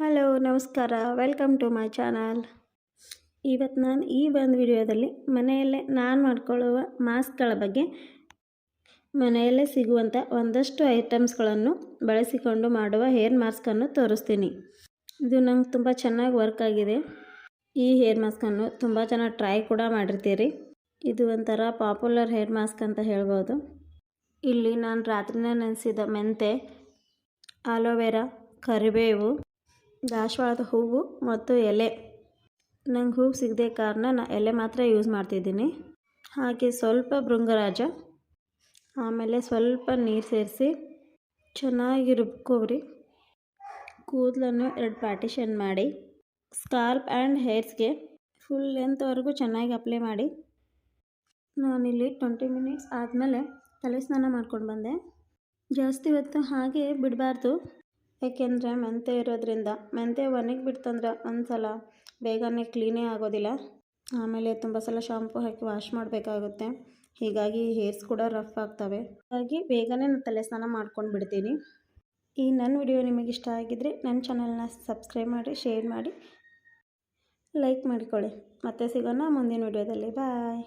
Hello ನಮಸ್ಕಾರ, welcome to my channel. ಇವತ್ತು ನಾನು ಈ ಒಂದು ವಿಡಿಯೋದಲ್ಲಿ ಮನೆಯಲ್ಲೇ ನಾನು ಮಾಡಿಕೊಳ್ಳುವ ಮಾಸ್ಕ್ಗಳ ಬಗ್ಗೆ, ಮನೆಯಲ್ಲೇ ಸಿಗುವಂಥ ಒಂದಷ್ಟು ಐಟಮ್ಸ್ಗಳನ್ನು ಬಳಸಿಕೊಂಡು ಮಾಡುವ ಹೇರ್ ಮಾಸ್ಕನ್ನು ತೋರಿಸ್ತೀನಿ. ಇದು ನಂಗೆ ತುಂಬ ಚೆನ್ನಾಗಿ ವರ್ಕ್ ಆಗಿದೆ. ಈ ಹೇರ್ ಮಾಸ್ಕನ್ನು ತುಂಬ ಜನ ಟ್ರೈ ಕೂಡ ಮಾಡಿರ್ತೀರಿ. ಇದು ಒಂಥರ ಪಾಪ್ಯುಲರ್ ಹೇರ್ ಮಾಸ್ಕ್ ಅಂತ ಹೇಳ್ಬೋದು. ಇಲ್ಲಿ ನಾನು ರಾತ್ರಿನೇ ನೆನೆಸಿದ ಮೆಂತೆ, ಆಲೋವೆರಾ, ಕರಿಬೇವು, ದಾಸವಾಳದ ಹೂವು ಮತ್ತು ಎಲೆ. ನಂಗೆ ಹೂವು ಸಿಗದೆ ಕಾರಣ ನಾನು ಎಲೆ ಮಾತ್ರ ಯೂಸ್ ಮಾಡ್ತಿದ್ದೀನಿ. ಹಾಗೆ ಸ್ವಲ್ಪ ಭೃಂಗರಾಜ, ಆಮೇಲೆ ಸ್ವಲ್ಪ ನೀರು ಸೇರಿಸಿ ಚೆನ್ನಾಗಿ ರುಬ್ಕೊಬ್ರಿ. ಕೂದಲನ್ನು 2 ಪಾರ್ಟಿಷನ್ ಮಾಡಿ ಸ್ಕಾಲ್ಪ್ ಆ್ಯಂಡ್ ಹೇರ್ಸ್ಗೆ ಫುಲ್ ಲೆಂತ್ವರೆಗೂ ಚೆನ್ನಾಗಿ ಅಪ್ಲೈ ಮಾಡಿ. ನಾನಿಲ್ಲಿ 20 ಮಿನಿಟ್ಸ್ ಆದಮೇಲೆ ತಲೆ ಸ್ನಾನ ಮಾಡ್ಕೊಂಡು ಬಂದೆ. ಜಾಸ್ತಿ ಹೊತ್ತು ಹಾಗೆ ಬಿಡಬಾರ್ದು, ಏಕೆಂದರೆ ಮೆಂತೆ ಇರೋದ್ರಿಂದ ಮೆಂತೆ ಒಣಗಿಬಿಡ್ತಂದ್ರೆ ಒಂದ್ಸಲ ಬೇಗನೆ ಕ್ಲೀನೇ ಆಗೋದಿಲ್ಲ. ಆಮೇಲೆ ತುಂಬ ಸಲ ಶಾಂಪು ಹಾಕಿ ವಾಶ್ ಮಾಡಬೇಕಾಗುತ್ತೆ. ಹೀಗಾಗಿ ಹೇರ್ಸ್ ಕೂಡ ರಫ್ ಆಗ್ತವೆ. ಹಾಗಾಗಿ ಬೇಗನೆ ನಾನು ತಲೆ ಸ್ನಾನ ಮಾಡ್ಕೊಂಡು ಬಿಡ್ತೀನಿ. ಈ ನನ್ನ ವಿಡಿಯೋ ನಿಮಗೆ ಇಷ್ಟ ಆಗಿದ್ದರೆ ನನ್ನ ಚಾನಲ್ನ ಸಬ್ಸ್ಕ್ರೈಬ್ ಮಾಡಿ, ಶೇರ್ ಮಾಡಿ, ಲೈಕ್ ಮಾಡಿಕೊಳ್ಳಿ. ಮತ್ತೆ ಸಿಗೋಣ ಮುಂದಿನ ವಿಡಿಯೋದಲ್ಲಿ. ಬಾಯ್.